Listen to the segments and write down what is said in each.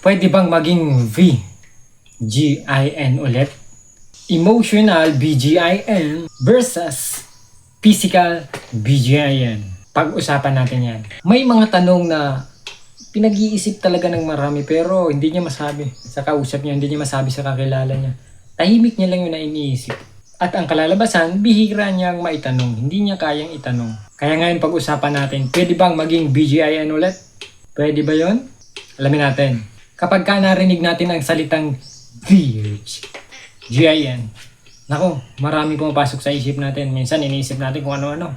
Pwede bang maging VGIN ulit? Emotional BGIN versus physical BGIN. Pag-usapan natin yan. May mga tanong na pinag-iisip talaga ng marami pero hindi niya masabi sa kausap niya, hindi niya masabi sa kakilala niya. Tahimik niya lang yun na iniisip. At ang kalalabasan, bihira niyang maitanong. Hindi niya kayang itanong. Kaya ngayon pag-usapan natin, pwede bang maging BGIN ulit? Pwede ba yon? Alamin natin. Kapag ka narinig natin ang salitang BGIN, nako, marami pumapasok sa isip natin. Minsan iniisip natin kung ano-ano.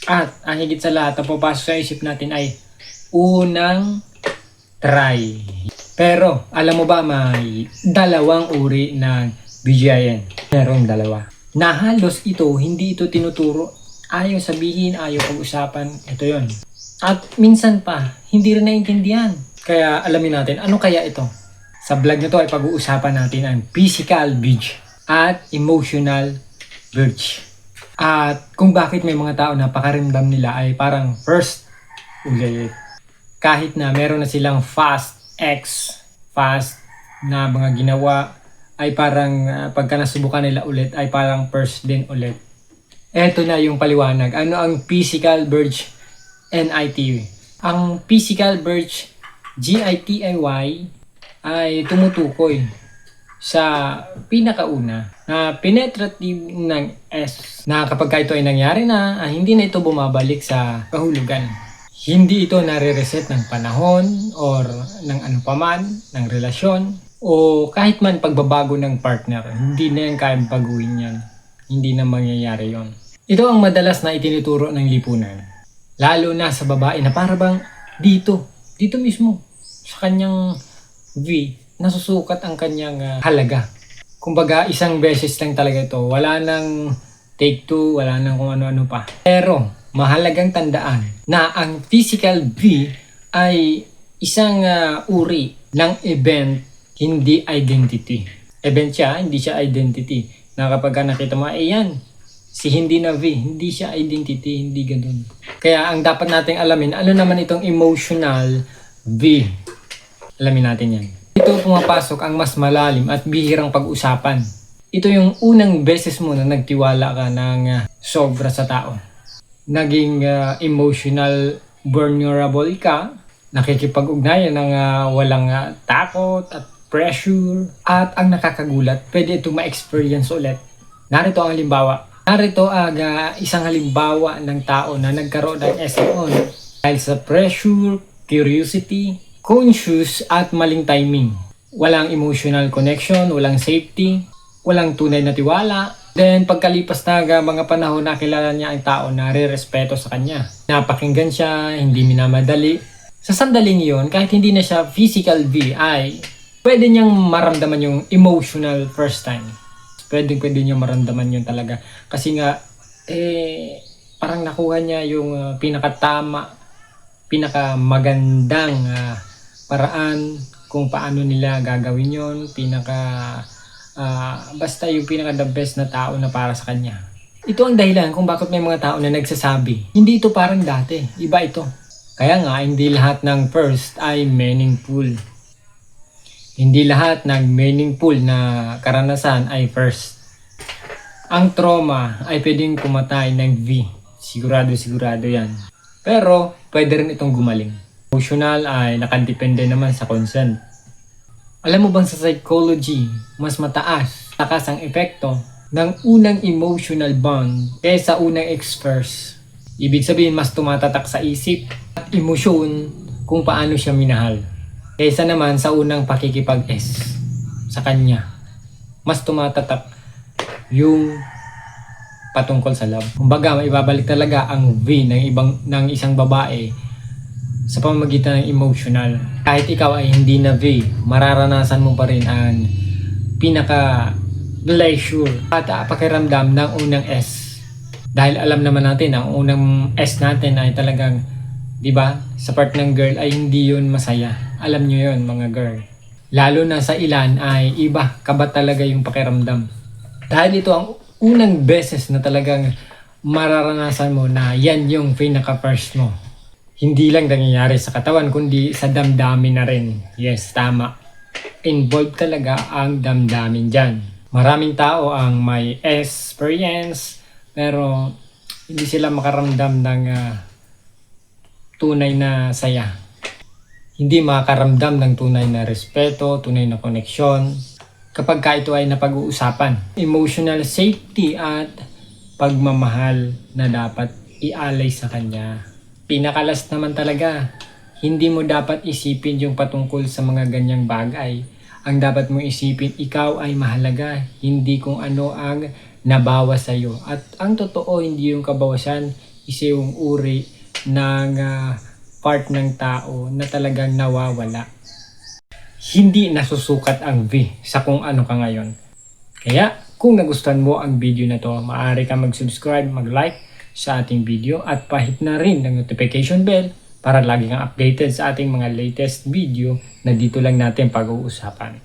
At ang higit sa lahat na pumapasok sa isip natin ay unang try. Pero alam mo ba may dalawang uri ng BGIN? Merong dalawa. Na halos ito, hindi ito tinuturo. Ayaw sabihin, ayaw pag-usapan. Ito yon. At minsan pa, hindi rin naiintindihan. Kaya alamin natin, ano kaya ito? Sa vlog na to ay pag-uusapan natin ang physical BG at emotional BG. At kung bakit may mga tao na pakaramdam nila ay parang first ulit. Kahit na meron na silang fast na mga ginawa, ay parang pagka nasubukan nila ulit ay parang first din ulit. Eto na yung paliwanag. Ano ang physical BG NITY? Ang physical BG GITIY ay tumutukoy sa pinakauna na penetrative ng S na kapag ito ay nangyari na, hindi na ito bumabalik sa kahulugan. Hindi ito nare-reset ng panahon or ng ano paman, ng relasyon o kahit man pagbabago ng partner. Hindi na yan kayang baguhin yan. Hindi na mangyayari yon. Ito ang madalas na itinuturo ng lipunan. Lalo na sa babae na parang dito mismo sa kanyang V, nasusukat ang kanyang halaga. Kumbaga, isang beses lang talaga ito. Wala nang take two, wala nang kung ano-ano pa. Pero, mahalagang tandaan na ang physical V ay isang uri ng event, hindi identity. Event siya, hindi siya identity. Na kapag nakita mo, yan, si hindi na V, hindi siya identity, hindi ganun. Kaya ang dapat nating alamin, ano naman itong emotional V? Alamin natin yan. Ito pumapasok ang mas malalim at bihirang pag-usapan. Ito yung unang beses mo na nagtiwala ka ng sobra sa tao. Naging emotional vulnerable ka, nakikipag-ugnayan ng walang takot at pressure. At ang nakakagulat, pwede itong ma-experience ulit. Narito ang halimbawa. Narito ang isang halimbawa ng tao na nagkaroon ng SMO dahil sa pressure, curiosity, conscious at maling timing. Walang emotional connection, walang safety, walang tunay na tiwala. Then pagkalipas na mga panahon nakilala niya ang tao na re-respeto sa kanya. Napakinggan siya, hindi minamadali. Sa sandaling iyon, kahit hindi na siya physical V, ay pwede niyang maramdaman yung emotional first time. Pwede niyang maramdaman yun talaga. Kasi nga, parang nakuha niya yung pinakamagandang paraan kung paano nila gagawin yon, basta yung pinaka the best na tao na para sa kanya. Ito ang dahilan kung bakit may mga tao na nagsasabi, hindi ito parang dati, iba ito. Kaya nga, hindi lahat ng first ay meaningful. Hindi lahat ng meaningful na karanasan ay first. Ang trauma ay pwedeng pumatay ng V. Sigurado yan. Pero, pwede rin itong gumaling. Emotional ay nakadepende naman sa consent. Alam mo bang sa psychology, mas takas ang epekto ng unang emotional bond kaysa unang ex-first. Ibig sabihin, mas tumatatak sa isip at emosyon kung paano siya minahal. Kaysa naman sa unang pakikipag-S sa kanya. Mas tumatatak yung patungkol sa love. Kumbaga, maibabalik talaga ang V ng isang babae sa pamamagitan ng emotional. Kahit ikaw ay hindi na V, mararanasan mo pa rin ang pinaka-pleasure at pakiramdam ng unang S. Dahil alam naman natin, ang unang S natin ay talagang, di ba, sa part ng girl ay hindi yun masaya. Alam nyo yun, mga girl. Lalo na sa ilan ay iba, kaba talaga yung pakiramdam. Dahil ito ang unang beses na talagang mararanasan mo na yan yung pinaka-first mo. Hindi lang nangyayari sa katawan, kundi sa damdamin na rin. Yes, tama. involved talaga ang damdamin dyan. Maraming tao ang may experience pero hindi sila makaramdam ng tunay na saya. Hindi makaramdam ng tunay na respeto, tunay na koneksyon kapag ito ay napag-uusapan. Emotional safety at pagmamahal na dapat ialay sa kanya. Pinakalas naman talaga, hindi mo dapat isipin yung patungkol sa mga ganyang bagay. Ang dapat mo isipin, ikaw ay mahalaga, hindi kung ano ang nabawas sa'yo. At ang totoo, hindi yung kabawasan, isa yung uri ng part ng tao na talagang nawawala. Hindi nasusukat ang V sa kung ano ka ngayon. Kaya, kung nagustuhan mo ang video na to, maaari ka mag-subscribe, mag-like sa ating video at pahit na rin ng notification bell para lagi kang updated sa ating mga latest video na dito lang natin pag-uusapan.